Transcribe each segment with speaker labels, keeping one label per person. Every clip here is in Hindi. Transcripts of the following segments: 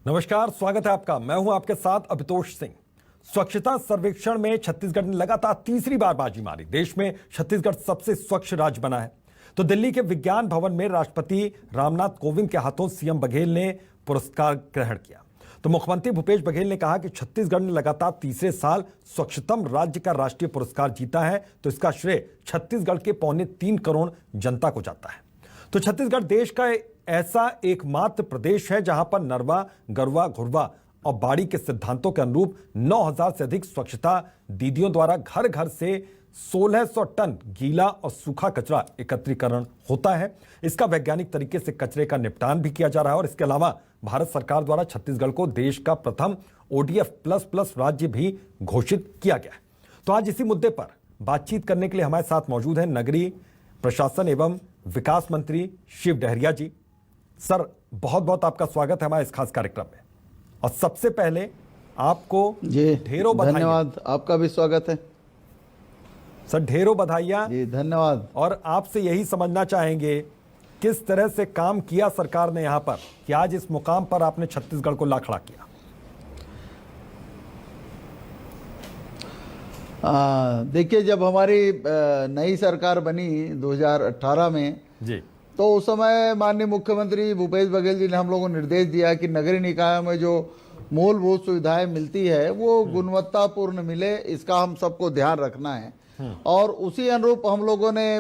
Speaker 1: नमस्कार, स्वागत है आपका। मैं हूं आपके साथ अभितोष सिंह। स्वच्छता सर्वेक्षण में छत्तीसगढ़ ने लगातार तीसरी बार बाजी मारी। देश में छत्तीसगढ़ सबसे स्वच्छ राज्य बना है। तो दिल्ली के विज्ञान भवन में राष्ट्रपति रामनाथ कोविंद के हाथों सीएम बघेल ने पुरस्कार ग्रहण किया। तो मुख्यमंत्री भूपेश बघेल ने कहा कि छत्तीसगढ़ ने लगातार तीसरे साल स्वच्छतम राज्य का राष्ट्रीय पुरस्कार जीता है, तो इसका श्रेय छत्तीसगढ़ के 3.25 करोड़ जनता को जाता है। तो छत्तीसगढ़ देश का ऐसा एकमात्र प्रदेश है जहां पर नरवा, गरवा, घुरवा और बाड़ी के सिद्धांतों के अनुरूप 9,000 से अधिक स्वच्छता दीदियों द्वारा घर घर से 1600 टन गीला और सूखा कचरा एकत्रीकरण होता है। इसका वैज्ञानिक तरीके से कचरे का निपटान भी किया जा रहा है और इसके अलावा भारत सरकार द्वारा छत्तीसगढ़ को देश का प्रथम ODF++ राज्य भी घोषित किया गया है। तो आज इसी मुद्दे पर बातचीत करने के लिए हमारे साथ मौजूद हैं नगरीय प्रशासन एवं विकास मंत्री शिव डहरिया जी। सर, बहुत बहुत आपका स्वागत है हमारे इस खास कार्यक्रम में। और सबसे पहले आपको ढेरों बधाई।
Speaker 2: धन्यवाद, आपका भी स्वागत है
Speaker 1: सर। ढेरों बधाइयाँ
Speaker 2: जी, धन्यवाद।
Speaker 1: और आपसे यही समझना चाहेंगे किस तरह से काम किया सरकार ने यहाँ पर कि आज इस मुकाम पर आपने छत्तीसगढ़ को ला खड़ा किया।
Speaker 2: देखिए, जब हमारी नई सरकार बनी 2018 में
Speaker 1: जी,
Speaker 2: तो उस समय माननीय मुख्यमंत्री भूपेश बघेल जी ने हम लोगों को निर्देश दिया कि नगरीय निकायों में जो मूलभूत सुविधाएं मिलती है वो गुणवत्तापूर्ण मिले, इसका हम सबको ध्यान रखना है। और उसी अनुरूप हम लोगों ने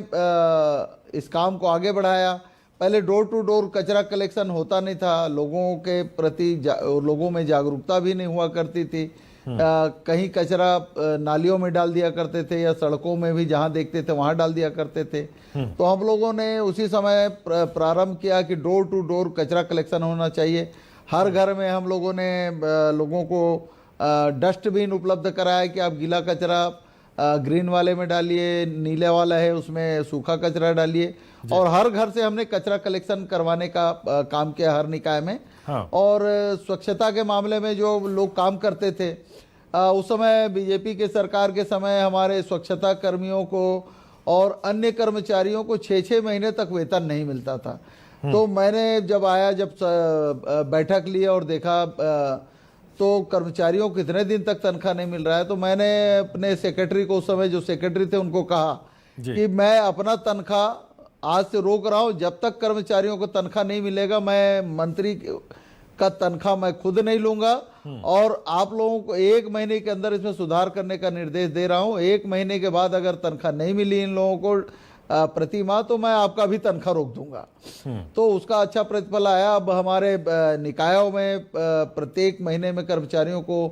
Speaker 2: इस काम को आगे बढ़ाया। पहले डोर टू डोर कचरा कलेक्शन होता नहीं था, लोगों के प्रति लोगों में जागरूकता भी नहीं हुआ करती थी। कहीं कचरा नालियों में डाल दिया करते थे या सड़कों में भी जहां देखते थे वहां डाल दिया करते थे। तो हम लोगों ने उसी समय प्रारंभ किया कि डोर टू डोर कचरा कलेक्शन होना चाहिए। हर घर में हम लोगों ने लोगों को डस्टबिन उपलब्ध कराया कि आप गीला कचरा ग्रीन वाले में डालिए, नीले वाला है उसमें सूखा कचरा डालिए। और हर घर से हमने कचरा कलेक्शन करवाने का काम किया हर निकाय में।
Speaker 1: हाँ।
Speaker 2: और स्वच्छता के मामले में जो लोग काम करते थे उस समय बीजेपी के सरकार के समय हमारे स्वच्छता कर्मियों को और अन्य कर्मचारियों को 6-6 महीने तक वेतन नहीं मिलता था। तो मैंने जब बैठक ली और देखा तो कर्मचारियों को कितने दिन तक तनख्वाह नहीं मिल रहा है, तो मैंने अपने सेक्रेटरी को, उस समय जो सेक्रेटरी थे उनको कहा कि मैं अपना तनख्वाह आज से रोक रहा हूं। जब तक कर्मचारियों को तनख्वाह नहीं मिलेगा मैं मंत्री का तनख्वाह मैं खुद नहीं लूंगा। और आप लोगों को 1 महीने के अंदर इसमें सुधार करने का निर्देश दे रहा हूं। 1 महीने के बाद अगर तनख्वाह नहीं मिली इन लोगों को प्रति माह तो मैं आपका भी तनख्वाह रोक दूंगा। तो उसका अच्छा प्रतिफल आया। अब हमारे निकायों में प्रत्येक महीने में कर्मचारियों को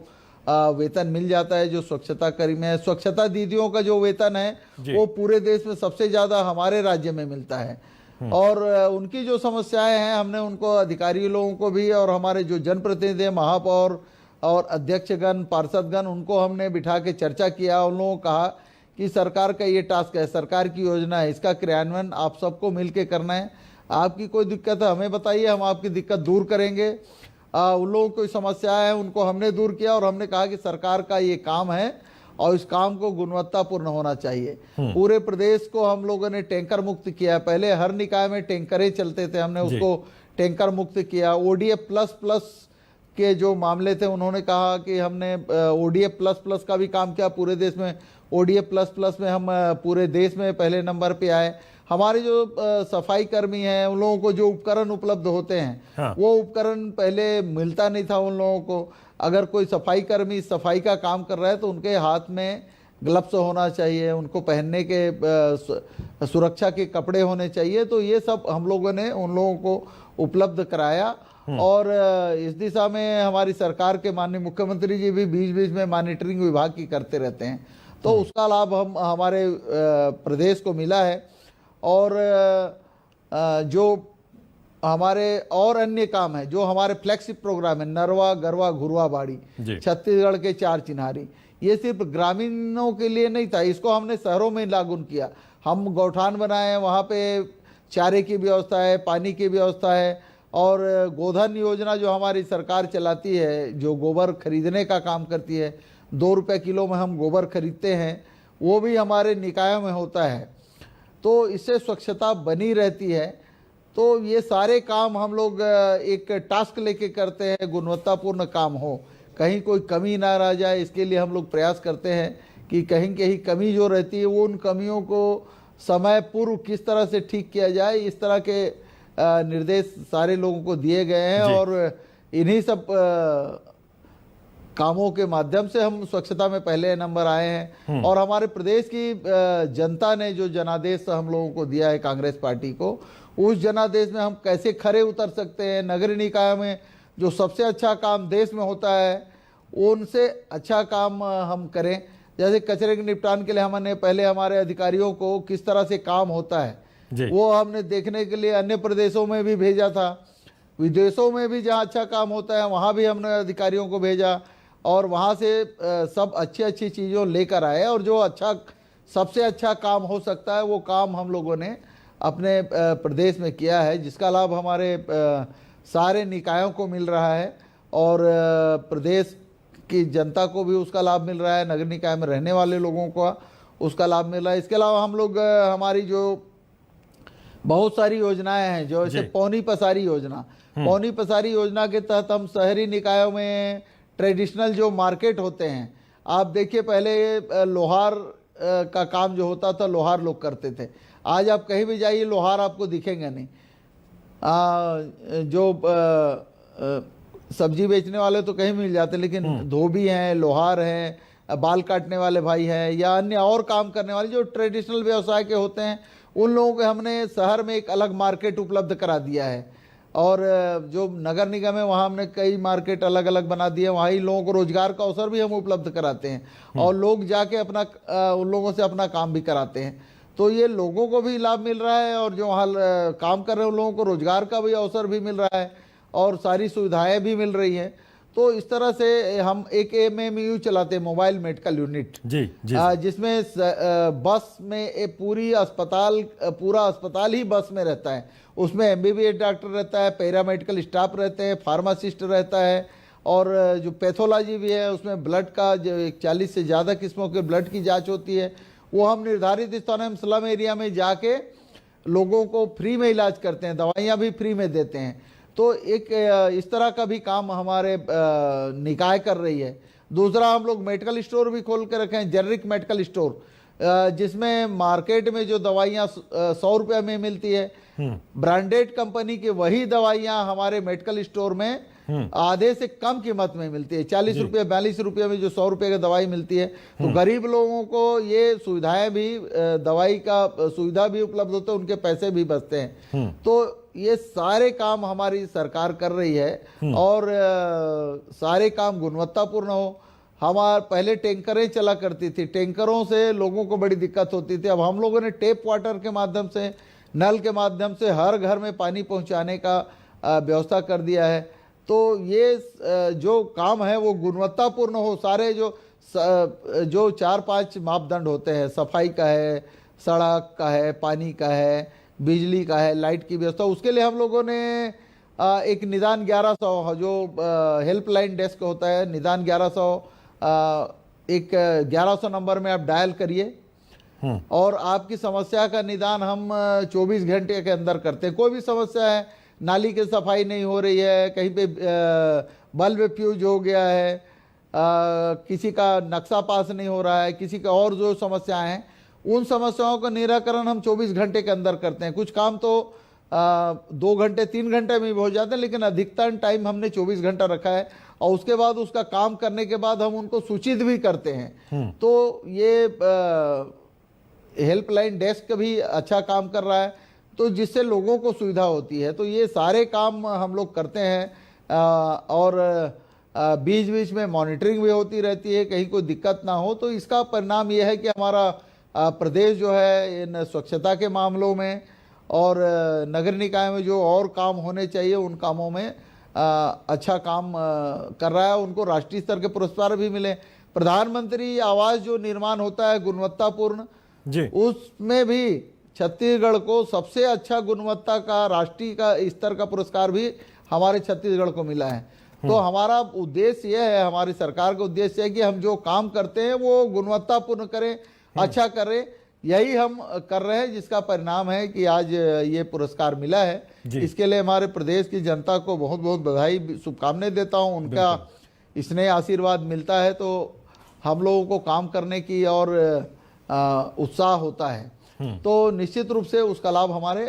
Speaker 2: वेतन मिल जाता है। जो स्वच्छता कर्मी है, स्वच्छता दीदियों का जो वेतन है वो पूरे देश में सबसे ज्यादा हमारे राज्य में मिलता है। और उनकी जो समस्याएं हैं हमने उनको, अधिकारी लोगों को भी और हमारे जो जनप्रतिनिधि, महापौर और अध्यक्षगण, पार्षदगण, उनको हमने बिठा के चर्चा किया। उन लोगों को कहा कि सरकार का ये टास्क है, सरकार की योजना है, इसका क्रियान्वयन आप सबको मिलके करना है। आपकी कोई दिक्कत है हमें बताइए, हम आपकी दिक्कत दूर करेंगे। उन लोगों को समस्या है उनको हमने दूर किया और हमने कहा कि सरकार का ये काम है और इस काम को गुणवत्तापूर्ण होना चाहिए। पूरे प्रदेश को हम लोगों ने टैंकर मुक्त किया। पहले हर निकाय में टैंकरें चलते थे, हमने उसको टैंकर मुक्त किया। ODF++ के जो मामले थे उन्होंने कहा कि हमने ODF++ का भी काम किया पूरे देश में। ODF++ में हम पूरे देश में पहले नंबर पे आए। हमारे जो सफाई कर्मी हैं उन लोगों को जो उपकरण उपलब्ध होते हैं वो उपकरण पहले मिलता नहीं था उन लोगों को। अगर कोई सफाई कर्मी सफाई का काम कर रहा है तो उनके हाथ में ग्लव्स होना चाहिए, उनको पहनने के सुरक्षा के कपड़े होने चाहिए। तो ये सब हम लोगों ने उन लोगों को उपलब्ध कराया। और इस दिशा में हमारी सरकार के माननीय मुख्यमंत्री जी भी बीच बीच में मॉनिटरिंग विभाग की करते रहते हैं। तो उसका लाभ हमारे प्रदेश को मिला है। और जो हमारे और अन्य काम है, जो हमारे फ्लैगशिप प्रोग्राम है, नरवा, गरवा, घुरवा, बाड़ी, छत्तीसगढ़ के 4 चिन्हारी, ये सिर्फ ग्रामीणों के लिए नहीं था, इसको हमने शहरों में लागू किया। हम गौठान बनाए, वहाँ पे चारे की व्यवस्था है, पानी की व्यवस्था है। और गोधन योजना जो हमारी सरकार चलाती है, जो गोबर खरीदने का काम करती है, 2 रुपये किलो में हम गोबर खरीदते हैं, वो भी हमारे निकायों में होता है। तो इससे स्वच्छता बनी रहती है। तो ये सारे काम हम लोग एक टास्क लेके करते हैं, गुणवत्तापूर्ण काम हो, कहीं कोई कमी ना रह जाए, इसके लिए हम लोग प्रयास करते हैं कि कहीं कहीं कमी जो रहती है वो उन कमियों को समय पूर्व किस तरह से ठीक किया जाए, इस तरह के निर्देश सारे लोगों को दिए गए हैं। और इन्हीं सब कामों के माध्यम से हम स्वच्छता में पहले नंबर आए हैं। और हमारे प्रदेश की जनता ने जो जनादेश हम लोगों को दिया है कांग्रेस पार्टी को, उस जनादेश में हम कैसे खरे उतर सकते हैं, नगर निकाय में जो सबसे अच्छा काम देश में होता है उनसे अच्छा काम हम करें। जैसे कचरे के निपटान के लिए हमने पहले हमारे अधिकारियों को किस तरह से काम होता है वो हमने देखने के लिए अन्य प्रदेशों में भी भेजा था, विदेशों में भी जहाँ अच्छा काम होता है वहाँ भी हमने अधिकारियों को भेजा और वहाँ से सब अच्छी अच्छी चीज़ों लेकर आए। और जो अच्छा सबसे अच्छा काम हो सकता है वो काम हम लोगों ने अपने प्रदेश में किया है, जिसका लाभ हमारे सारे निकायों को मिल रहा है और प्रदेश की जनता को भी उसका लाभ मिल रहा है, नगर निकाय में रहने वाले लोगों को उसका लाभ मिल रहा है। इसके अलावा हम लोग हमारी जो बहुत सारी योजनाएं हैं, जो जैसे पौनी पसारी योजना, पौनी पसारी योजना के तहत हम शहरी निकायों में ट्रेडिशनल जो मार्केट होते हैं, आप देखिए पहले लोहार का काम जो होता था लोहार लोग करते थे, आज आप कहीं भी जाइए लोहार आपको दिखेंगे नहीं। जो सब्जी बेचने वाले तो कहीं मिल जाते, लेकिन धोबी हैं, लोहार हैं, बाल काटने वाले भाई हैं या अन्य और काम करने वाले जो ट्रेडिशनल व्यवसाय के होते हैं, उन लोगों को हमने शहर में एक अलग मार्केट उपलब्ध करा दिया है। और जो नगर निगम है वहाँ हमने कई मार्केट अलग अलग बना दिए, वहाँ ही लोगों को रोजगार का अवसर भी हम उपलब्ध कराते हैं और लोग जाके अपना उन लोगों से अपना काम भी कराते हैं। तो ये लोगों को भी लाभ मिल रहा है और जो वहाँ काम कर रहे हैं उन लोगों को रोजगार का भी अवसर भी मिल रहा है और सारी सुविधाएं भी मिल रही हैं। तो इस तरह से हम एक MMU चलाते हैं, मोबाइल मेडिकल यूनिट, जिसमें बस में पूरा अस्पताल ही बस में रहता है। उसमें MBBS डॉक्टर रहता है, पैरामेडिकल स्टाफ रहते हैं, फार्मासिस्ट रहता है और जो पैथोलॉजी भी है उसमें ब्लड का जो 40 से ज़्यादा किस्मों के ब्लड की जाँच होती है। वो हम निर्धारित स्थानों में स्लम एरिया में जाके लोगों को फ्री में इलाज करते हैं, दवाइयाँ भी फ्री में देते हैं। तो एक इस तरह का भी काम हमारे निकाय कर रही है। दूसरा हम लोग मेडिकल स्टोर भी खोल के रखे हैं, जेनरिक मेडिकल स्टोर, जिसमें मार्केट में जो दवाइयाँ 100 रुपये में मिलती है, ब्रांडेड कंपनी की वही दवाइयाँ हमारे मेडिकल स्टोर में आधे से कम कीमत में मिलती है। 40 रुपये 42 रुपये में जो 100 रुपये की दवाई मिलती है। तो गरीब लोगों को ये सुविधाएं भी, दवाई का सुविधा भी उपलब्ध होता है, उनके पैसे भी बचते हैं। तो ये सारे काम हमारी सरकार कर रही है और सारे काम गुणवत्तापूर्ण हो। हमारे पहले टैंकरें चला करती थी, टैंकरों से लोगों को बड़ी दिक्कत होती थी। अब हम लोगों ने टेप वाटर के माध्यम से, नल के माध्यम से हर घर में पानी पहुंचाने का व्यवस्था कर दिया है। तो ये जो काम है वो गुणवत्तापूर्ण हो। सारे जो 4-5 मापदंड होते हैं, सफाई का है, सड़क का है, पानी का है, बिजली का है, लाइट की व्यवस्था, उसके लिए हम लोगों ने एक निदान 1100 जो हेल्पलाइन डेस्क होता है, निदान 1100, एक 1100 नंबर में आप डायल करिए और आपकी समस्या का निदान हम 24 घंटे के अंदर करते हैं। कोई भी समस्या है, नाली की सफाई नहीं हो रही है, कहीं पे बल्ब फ्यूज हो गया है, किसी का नक्शा पास नहीं हो रहा है, किसी का और जो समस्याएं हैं, उन समस्याओं का निराकरण हम 24 घंटे के अंदर करते हैं। कुछ काम तो 2 घंटे 3 घंटे में भी हो जाते हैं, लेकिन अधिकतम टाइम हमने 24 घंटा रखा है और उसके बाद उसका काम करने के बाद हम उनको सूचित भी करते हैं। तो ये हेल्पलाइन डेस्क भी अच्छा काम कर रहा है, तो जिससे लोगों को सुविधा होती है। तो ये सारे काम हम लोग करते हैं और बीच बीच में मॉनिटरिंग भी होती रहती है, कहीं कोई दिक्कत ना हो। तो इसका परिणाम ये है कि हमारा प्रदेश जो है इन स्वच्छता के मामलों में और नगर निकाय में जो और काम होने चाहिए उन कामों में अच्छा काम कर रहा है। उनको राष्ट्रीय स्तर के पुरस्कार भी मिले। प्रधानमंत्री आवास जो निर्माण होता है गुणवत्तापूर्ण, उसमें भी छत्तीसगढ़ को सबसे अच्छा गुणवत्ता का राष्ट्रीय का स्तर का पुरस्कार भी हमारे छत्तीसगढ़ को मिला है। तो हमारा उद्देश्य यह है, हमारी सरकार का उद्देश्य है कि हम जो काम करते हैं वो गुणवत्तापूर्ण करें, अच्छा करें, यही हम कर रहे हैं, जिसका परिणाम है कि आज ये पुरस्कार मिला है।
Speaker 1: जी।
Speaker 2: इसके लिए हमारे प्रदेश की जनता को बहुत बहुत बधाई, शुभकामनाएं देता हूं। उनका स्नेह आशीर्वाद मिलता है तो हम लोगों को काम करने की और उत्साह होता है, तो निश्चित रूप से उसका लाभ हमारे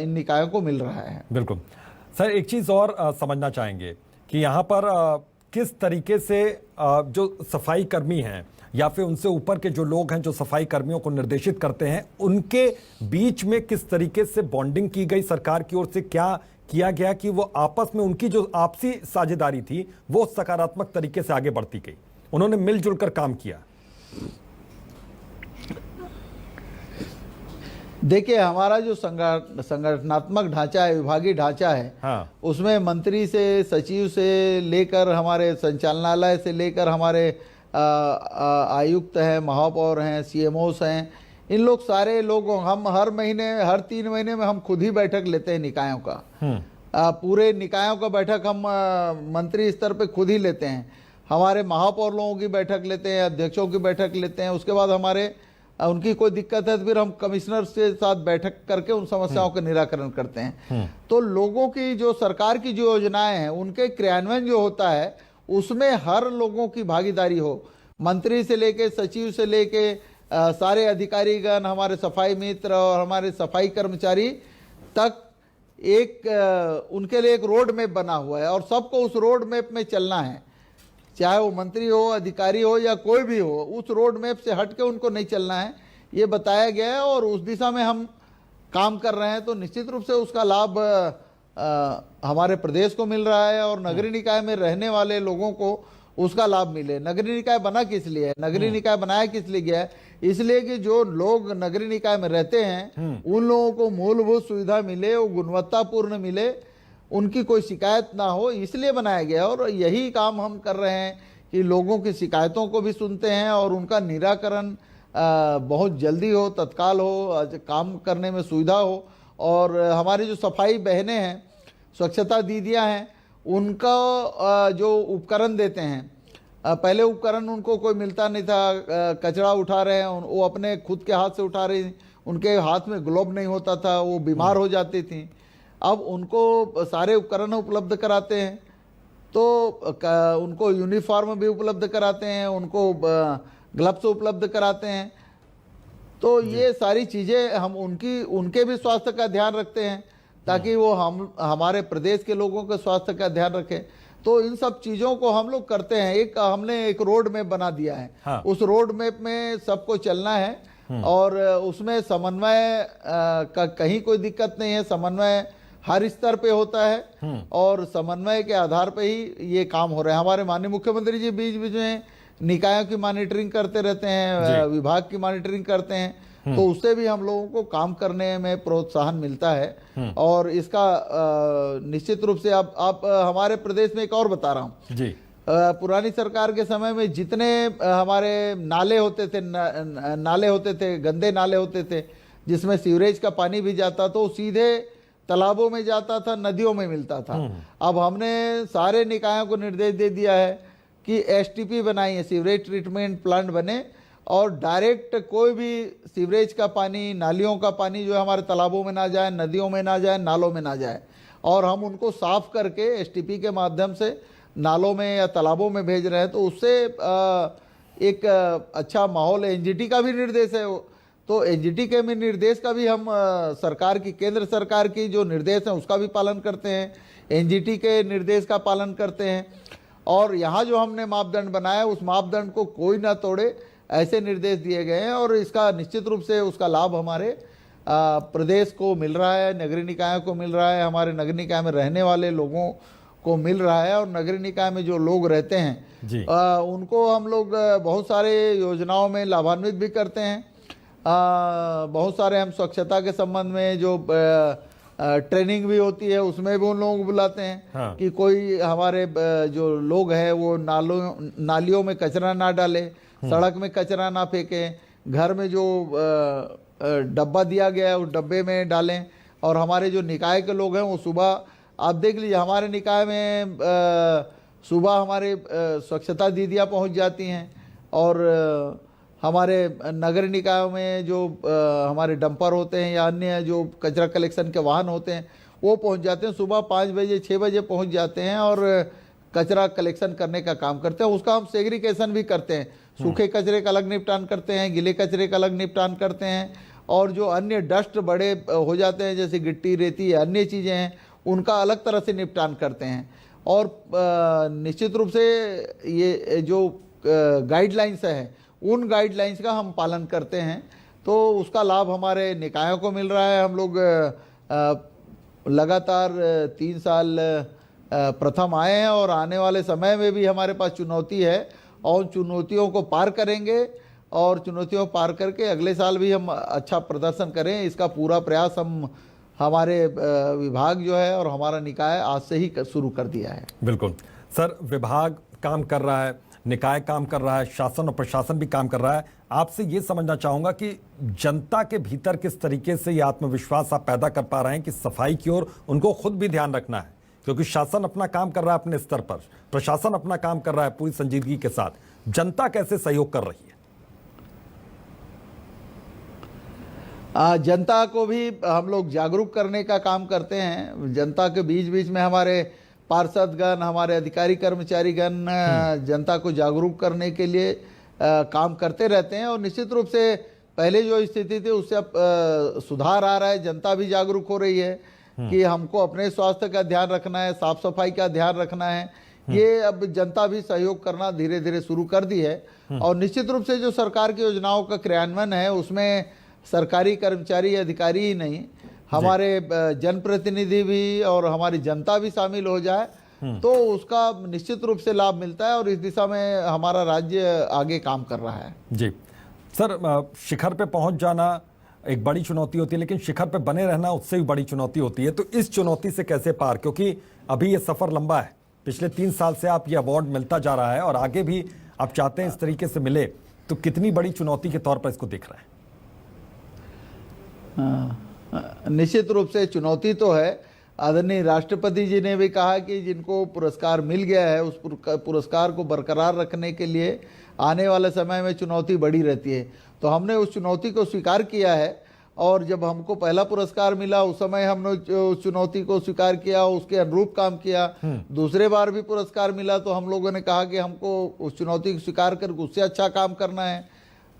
Speaker 2: इन निकायों को मिल रहा है।
Speaker 1: बिल्कुल सर, एक चीज और समझना चाहेंगे कि यहाँ पर किस तरीके से जो सफाई कर्मी हैं या फिर उनसे ऊपर के जो लोग हैं जो सफाई कर्मियों को निर्देशित करते हैं, उनके बीच में किस तरीके से बॉन्डिंग की गई, सरकार की ओर से क्या किया गया कि वो आपस में उनकी जो आपसी साझेदारी थी वो सकारात्मक तरीके से आगे बढ़ती गई, उन्होंने मिलजुल कर काम किया?
Speaker 2: देखिए, हमारा जो संगठनात्मक ढांचा है, विभागीय ढांचा है,
Speaker 1: हाँ।
Speaker 2: उसमें मंत्री से, सचिव से लेकर हमारे संचालनालय से लेकर हमारे आयुक्त हैं, महापौर हैं, सीएमओस हैं, इन लोग सारे लोग, हम हर महीने, हर 3 महीने में हम खुद ही बैठक लेते हैं निकायों का। पूरे निकायों का बैठक हम मंत्री स्तर पे खुद ही लेते हैं। हमारे महापौर लोगों की बैठक लेते हैं, अध्यक्षों की बैठक लेते हैं। उसके बाद हमारे उनकी कोई दिक्कत है तो फिर हम कमिश्नर के साथ बैठक करके उन समस्याओं का निराकरण करते हैं। तो लोगों की जो, सरकार की जो योजनाएं हैं उनके क्रियान्वयन जो होता है उसमें हर लोगों की भागीदारी हो, मंत्री से लेके, सचिव से लेके, सारे अधिकारीगण, हमारे सफाई मित्र और हमारे सफाई कर्मचारी तक एक उनके लिए एक रोड मैप बना हुआ है और सबको उस रोड मैप में चलना है। चाहे वो मंत्री हो, अधिकारी हो या कोई भी हो, उस रोड मैप से हट के उनको नहीं चलना है, ये बताया गया है और उस दिशा में हम काम कर रहे हैं। तो निश्चित रूप से उसका लाभ हमारे प्रदेश को मिल रहा है और नगरीय निकाय में रहने वाले लोगों को उसका लाभ मिले। नगरीय निकाय बना किस लिए है? नगरीय निकाय बनाया किस लिए गया है? इसलिए कि जो लोग नगरीय निकाय में रहते हैं उन लोगों को मूलभूत सुविधा मिले, वो गुणवत्तापूर्ण मिले, उनकी कोई शिकायत ना हो, इसलिए बनाया गया। और यही काम हम कर रहे हैं कि लोगों की शिकायतों को भी सुनते हैं और उनका निराकरण बहुत जल्दी हो, तत्काल हो, काम करने में सुविधा हो। और हमारी जो सफाई बहनें हैं, स्वच्छता दीदियां हैं, उनका जो उपकरण देते हैं, पहले उपकरण उनको कोई मिलता नहीं था, कचरा उठा रहे हैं वो अपने खुद के हाथ से उठा रही, उनके हाथ में ग्लोव नहीं होता था, वो बीमार हो जाती थी। अब उनको सारे उपकरण उपलब्ध कराते हैं, तो उनको यूनिफॉर्म भी उपलब्ध कराते हैं, उनको ग्लव्स उपलब्ध कराते हैं। तो ये सारी चीज़ें हम उनके भी स्वास्थ्य का ध्यान रखते हैं ताकि वो हमारे प्रदेश के लोगों के स्वास्थ्य का ध्यान रखें। तो इन सब चीज़ों को हम लोग करते हैं। हमने एक रोड मैप बना दिया है। हाँ। उस रोड मैप में सबको चलना है और उसमें समन्वय का कहीं कोई दिक्कत नहीं है। समन्वय हर स्तर पे होता है और समन्वय के आधार पे ही ये काम हो रहा है। हमारे माननीय मुख्यमंत्री जी बीच बीच में निकायों की मॉनिटरिंग करते रहते हैं, विभाग की मॉनिटरिंग करते हैं, तो उससे भी हम लोगों को काम करने में प्रोत्साहन मिलता है। और इसका निश्चित रूप से आप हमारे प्रदेश में एक और बता रहा हूँ जी। पुरानी सरकार के समय में जितने हमारे नाले होते थे, गंदे नाले होते थे जिसमें सीवरेज का पानी भी जाता, तो सीधे तालाबों में जाता था, नदियों में मिलता था। अब हमने सारे निकायों को निर्देश दे दिया है कि एसटीपी बनाइए, सीवरेज ट्रीटमेंट प्लांट बने और डायरेक्ट कोई भी सीवरेज का पानी, नालियों का पानी जो हमारे तालाबों में ना जाए, नदियों में ना जाए, नालों में ना जाए, और हम उनको साफ करके एसटीपी के माध्यम से नालों में या तालाबों में भेज रहे हैं। तो उससे एक अच्छा माहौल, एनजीटी का भी निर्देश है, तो एनजीटी के में निर्देश का भी हम सरकार की, केंद्र सरकार की जो निर्देश है उसका भी पालन करते हैं, एनजीटी के निर्देश का पालन करते हैं। और यहाँ जो हमने मापदंड बनाया उस मापदंड को कोई ना तोड़े, ऐसे निर्देश दिए गए हैं और इसका निश्चित रूप से उसका लाभ हमारे प्रदेश को मिल रहा है, नगरीय निकायों को मिल रहा है, हमारे नगरीय निकाय में रहने वाले लोगों को मिल रहा है। और नगरीय निकाय में जो लोग रहते हैं उनको हम लोग बहुत सारे योजनाओं में लाभान्वित भी करते हैं। बहुत सारे हम स्वच्छता के संबंध में जो ट्रेनिंग भी होती है उसमें भी उन लोगों को बुलाते हैं। हाँ। कि कोई हमारे जो लोग हैं वो नालियों में कचरा ना डाले, सड़क में कचरा ना फेंके, घर में जो डब्बा दिया गया है उस डब्बे में डालें। और हमारे जो निकाय के लोग हैं वो सुबह, आप देख लीजिए हमारे निकाय में सुबह हमारे स्वच्छता दीदियाँ पहुंच जाती हैं और हमारे नगर निकायों में जो हमारे डंपर होते हैं या अन्य जो कचरा कलेक्शन के वाहन होते हैं वो पहुंच जाते हैं, सुबह 5 बजे 6 बजे पहुंच जाते हैं और कचरा कलेक्शन करने का काम करते हैं। उसका हम सेग्रीगेशन भी करते हैं, सूखे कचरे का अलग निपटान करते हैं, गीले कचरे का अलग निपटान करते हैं, और जो अन्य डस्ट बड़े हो जाते हैं जैसे गिट्टी रेती या अन्य चीज़ें हैं उनका अलग तरह से निपटान करते हैं। और निश्चित रूप से ये जो गाइडलाइंस है उन गाइडलाइंस का हम पालन करते हैं, तो उसका लाभ हमारे निकायों को मिल रहा है। हम लोग लगातार 3 साल प्रथम आए हैं और आने वाले समय में भी हमारे पास चुनौती है और चुनौतियों को पार करेंगे और चुनौतियों को पार करके अगले साल भी हम अच्छा प्रदर्शन करें, इसका पूरा प्रयास हम हमारे विभाग जो है और हमारा निकाय आज से ही शुरू कर दिया है।
Speaker 1: बिल्कुल सर, विभाग काम कर रहा है, निकाय काम कर रहा है, शासन और प्रशासन भी काम कर रहा है। आपसे ये समझना चाहूंगा कि जनता के भीतर किस तरीके से ये आत्मविश्वास आप पैदा कर पा रहे हैं कि सफाई की ओर उनको खुद भी ध्यान रखना है, क्योंकि शासन अपना काम कर रहा है अपने स्तर पर, प्रशासन अपना काम कर रहा है पूरी संजीदगी के साथ, जनता कैसे सहयोग कर रही है?
Speaker 2: जनता को भी हम लोग जागरूक करने का काम करते हैं। जनता के बीच बीच में हमारे पार्षदगण, हमारे अधिकारी कर्मचारीगण जनता को जागरूक करने के लिए काम करते रहते हैं और निश्चित रूप से पहले जो स्थिति थी उससे अब सुधार आ रहा है। जनता भी जागरूक हो रही है कि हमको अपने स्वास्थ्य का ध्यान रखना है, साफ सफाई का ध्यान रखना है। ये अब जनता भी सहयोग करना धीरे धीरे शुरू कर दी है और निश्चित रूप से जो सरकार की योजनाओं का क्रियान्वयन है उसमें सरकारी कर्मचारी अधिकारी ही नहीं, हमारे जनप्रतिनिधि भी और हमारी जनता भी शामिल हो जाए तो उसका निश्चित रूप से लाभ मिलता है और इस दिशा में हमारा राज्य आगे काम कर रहा है।
Speaker 1: जी सर, शिखर पे पहुंच जाना एक बड़ी चुनौती होती है, लेकिन शिखर पे बने रहना उससे भी बड़ी चुनौती होती है। तो इस चुनौती से कैसे पार, क्योंकि अभी ये सफर लंबा है, पिछले 3 साल से आप ये अवार्ड मिलता जा रहा है और आगे भी आप चाहते हैं इस तरीके से मिले, तो कितनी बड़ी चुनौती के तौर पर इसको देख रहे हैं?
Speaker 2: निश्चित रूप से चुनौती तो है। आदरणीय राष्ट्रपति जी ने भी कहा कि जिनको पुरस्कार मिल गया है उस पुरस्कार को बरकरार रखने के लिए आने वाले समय में चुनौती बड़ी रहती है। तो हमने उस चुनौती को स्वीकार किया है और जब हमको पहला पुरस्कार मिला उस समय हमने उस चुनौती को स्वीकार किया, उसके अनुरूप काम किया। दूसरे बार भी पुरस्कार मिला तो हम लोगों ने कहा कि हमको उस चुनौती को स्वीकार कर उससे अच्छा काम करना है,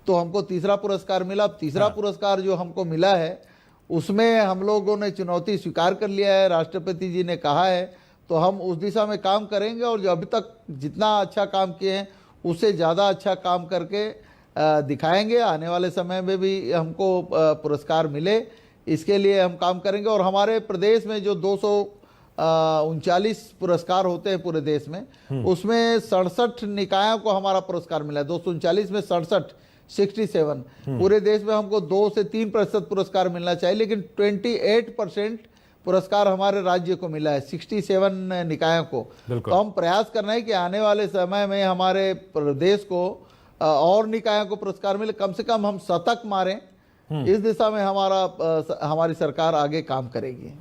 Speaker 2: तो हमको तीसरा पुरस्कार मिला। तीसरा पुरस्कार जो हमको मिला है उसमें हम लोगों ने चुनौती स्वीकार कर लिया है, राष्ट्रपति जी ने कहा है, तो हम उस दिशा में काम करेंगे और जो अभी तक जितना अच्छा काम किए हैं उससे ज़्यादा अच्छा काम करके दिखाएंगे। आने वाले समय में भी हमको पुरस्कार मिले इसके लिए हम काम करेंगे। और हमारे प्रदेश में जो 239 पुरस्कार होते हैं पूरे देश में, उसमें 67 निकायों को हमारा पुरस्कार मिला है। 239 में 67 पूरे देश में हमको 2 से 3% पुरस्कार मिलना चाहिए, लेकिन 28% पुरस्कार हमारे राज्य को मिला है, 67 निकायों को। तो हम प्रयास कर रहे हैं कि आने वाले समय में हमारे प्रदेश को और निकायों को पुरस्कार मिले, कम से कम हम शतक मारें। इस दिशा में हमारी सरकार आगे काम करेगी।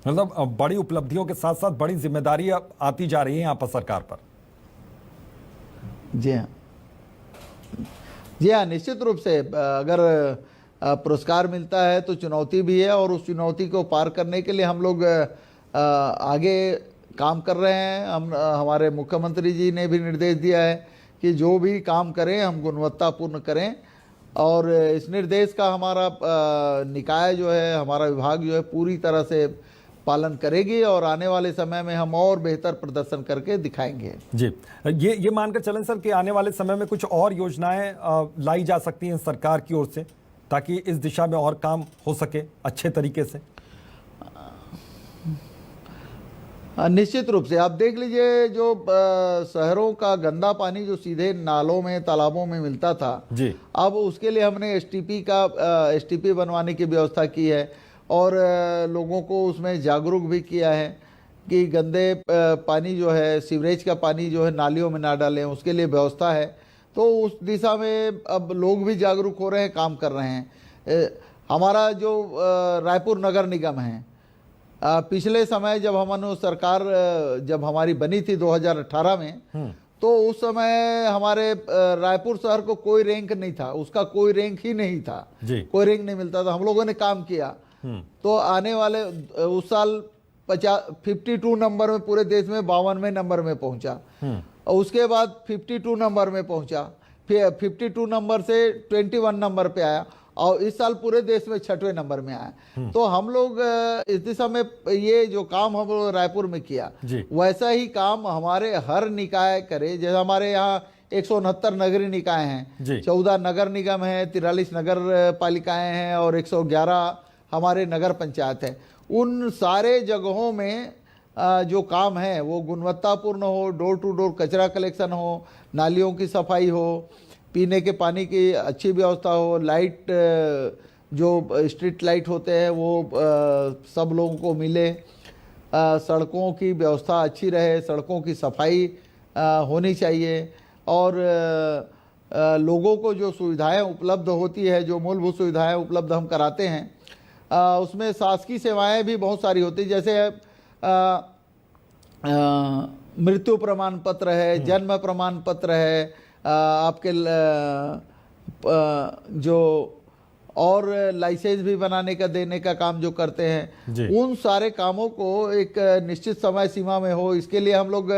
Speaker 1: मतलब बड़ी उपलब्धियों के साथ साथ बड़ी जिम्मेदारी आती जा रही है यहाँ पर सरकार पर।
Speaker 2: जी हाँ, जी हाँ, निश्चित रूप से अगर पुरस्कार मिलता है तो चुनौती भी है और उस चुनौती को पार करने के लिए हम लोग आगे काम कर रहे हैं। हमारे मुख्यमंत्री जी ने भी निर्देश दिया है कि जो भी काम करें हम गुणवत्तापूर्ण करें और इस निर्देश का हमारा निकाय जो है, हमारा विभाग जो है पूरी तरह से पालन करेगी और आने वाले समय में हम और बेहतर प्रदर्शन करके दिखाएंगे। जी,
Speaker 1: ये मानकर चलें सर कि आने वाले समय में कुछ और योजनाएं लाई जा सकती हैं सरकार की ओर से ताकि इस दिशा में और काम हो सके अच्छे तरीके से?
Speaker 2: निश्चित रूप से आप देख लीजिए, जो शहरों का गंदा पानी जो सीधे नालों में तालाबों में मिलता था
Speaker 1: जी,
Speaker 2: अब उसके लिए हमने एसटीपी बनवाने की व्यवस्था की है और लोगों को उसमें जागरूक भी किया है कि गंदे पानी जो है, सीवरेज का पानी जो है नालियों में ना डालें, उसके लिए व्यवस्था है। तो उस दिशा में अब लोग भी जागरूक हो रहे हैं, काम कर रहे हैं। हमारा जो रायपुर नगर निगम है, पिछले समय जब हमने सरकार जब हमारी बनी थी 2018 में, तो उस समय हमारे रायपुर शहर को कोई रैंक नहीं था, उसका कोई रैंक ही नहीं था
Speaker 1: जी।
Speaker 2: कोई रैंक नहीं मिलता था। हम लोगों ने काम किया तो आने वाले उस साल 52 नंबर में पूरे देश में 52वें नंबर में पहुंचा, और उसके बाद 52 नंबर में पहुंचा, फिर 52 नंबर से 21 नंबर पे आया, और इस साल पूरे देश में 6वें नंबर में आया। तो हम लोग इस दिशा में ये जो काम हम लोग रायपुर में किया वैसा ही काम हमारे हर निकाय करे। जैसे हमारे यहाँ 169 नगरीय निकाय हैं, 14 नगर निगम है, 43 नगर पालिकाएं हैं और 111 हमारे नगर पंचायत है। उन सारे जगहों में जो काम है वो गुणवत्तापूर्ण हो, डोर टू डोर कचरा कलेक्शन हो, नालियों की सफाई हो, पीने के पानी की अच्छी व्यवस्था हो, लाइट जो स्ट्रीट लाइट होते हैं वो सब लोगों को मिले, सड़कों की व्यवस्था अच्छी रहे, सड़कों की सफाई होनी चाहिए, और लोगों को जो सुविधाएं उपलब्ध होती है, जो मूलभूत सुविधाएं उपलब्ध हम कराते हैं, उसमें शासकीय सेवाएं भी बहुत सारी होती, जैसे मृत्यु प्रमाण पत्र है, जन्म प्रमाण पत्र है, आपके जो और लाइसेंस भी बनाने का देने का काम जो करते हैं, उन सारे कामों को एक निश्चित समय सीमा में हो, इसके लिए हम लोग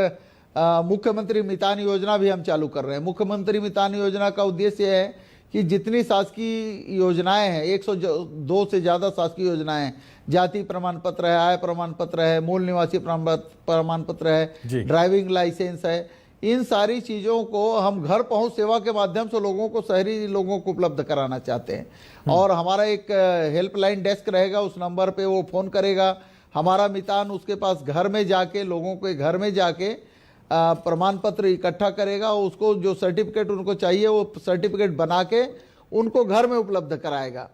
Speaker 2: मुख्यमंत्री मितान योजना भी हम चालू कर रहे हैं। मुख्यमंत्री मितान योजना का उद्देश्य है कि जितनी शासकीय योजनाएं हैं, 102 से ज़्यादा शासकीय योजनाएं हैं, जाति प्रमाण पत्र है, आय प्रमाण पत्र है, मूल निवासी प्रमाण पत्र है, ड्राइविंग लाइसेंस है, इन सारी चीज़ों को हम घर पहुंच सेवा के माध्यम से लोगों को, शहरी लोगों को उपलब्ध कराना चाहते हैं। और हमारा एक हेल्पलाइन डेस्क रहेगा, उस नंबर पे वो फ़ोन करेगा, हमारा मितान उसके पास घर में जाके, लोगों के घर में जाके प्रमाण पत्र इकट्ठा करेगा, और उसको जो सर्टिफिकेट उनको चाहिए वो सर्टिफिकेट बना के उनको घर में उपलब्ध कराएगा।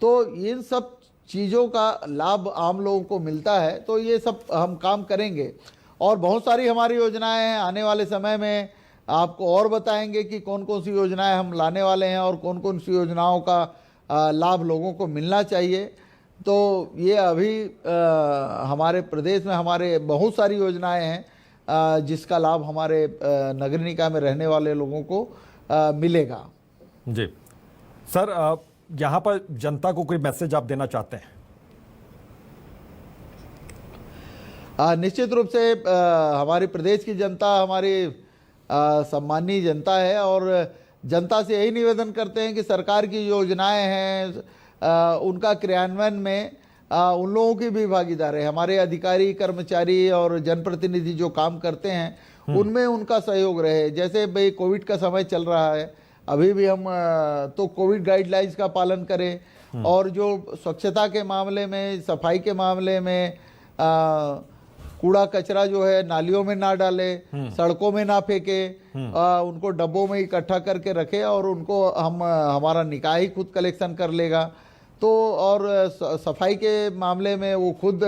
Speaker 2: तो इन सब चीज़ों का लाभ आम लोगों को मिलता है। तो ये सब हम काम करेंगे, और बहुत सारी हमारी योजनाएं हैं। आने वाले समय में आपको और बताएंगे कि कौन कौन सी योजनाएं हम लाने वाले हैं और कौन कौन सी योजनाओं का लाभ लोगों को मिलना चाहिए। तो ये अभी हमारे प्रदेश में हमारे बहुत सारी योजनाएं हैं जिसका लाभ हमारे नगर निकाय में रहने वाले लोगों को मिलेगा।
Speaker 1: जी सर, यहाँ पर जनता को कोई मैसेज आप देना चाहते हैं?
Speaker 2: निश्चित रूप से हमारे प्रदेश की जनता हमारी सम्मानीय जनता है, और जनता से यही निवेदन करते हैं कि सरकार की योजनाएं हैं उनका क्रियान्वयन में उन लोगों की भी भागीदार है। हमारे अधिकारी, कर्मचारी और जनप्रतिनिधि जो काम करते हैं उनमें उनका सहयोग रहे। जैसे भाई कोविड का समय चल रहा है, अभी भी हम तो कोविड गाइडलाइंस का पालन करें, और जो स्वच्छता के मामले में, सफाई के मामले में कूड़ा कचरा जो है नालियों में ना डाले, सड़कों में ना फेंके, उनको डब्बों में इकट्ठा करके रखे, और उनको हमारा निकाय ही खुद कलेक्शन कर लेगा। तो और सफाई के मामले में वो खुद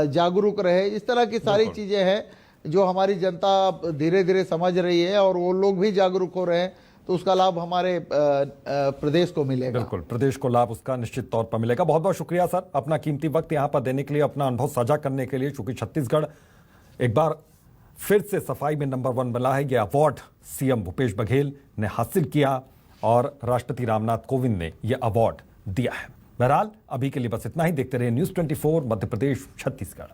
Speaker 2: जागरूक रहे। इस तरह की सारी चीज़ें हैं जो हमारी जनता धीरे धीरे समझ रही है, और वो लोग भी जागरूक हो रहे हैं, तो उसका लाभ हमारे प्रदेश को मिलेगा।
Speaker 1: बिल्कुल, प्रदेश को लाभ उसका निश्चित तौर पर मिलेगा। बहुत बहुत शुक्रिया सर, अपना कीमती वक्त यहाँ पर देने के लिए, अपना अनुभव साझा करने के लिए। चूंकि छत्तीसगढ़ एक बार फिर से सफाई में नंबर 1 बना है, यह अवार्ड सीएम भूपेश बघेल ने हासिल किया, और राष्ट्रपति रामनाथ कोविंद ने यह अवार्ड दिया है। बहरहाल अभी के लिए बस इतना ही। देखते रहिए न्यूज़ 24 मध्य प्रदेश छत्तीसगढ़।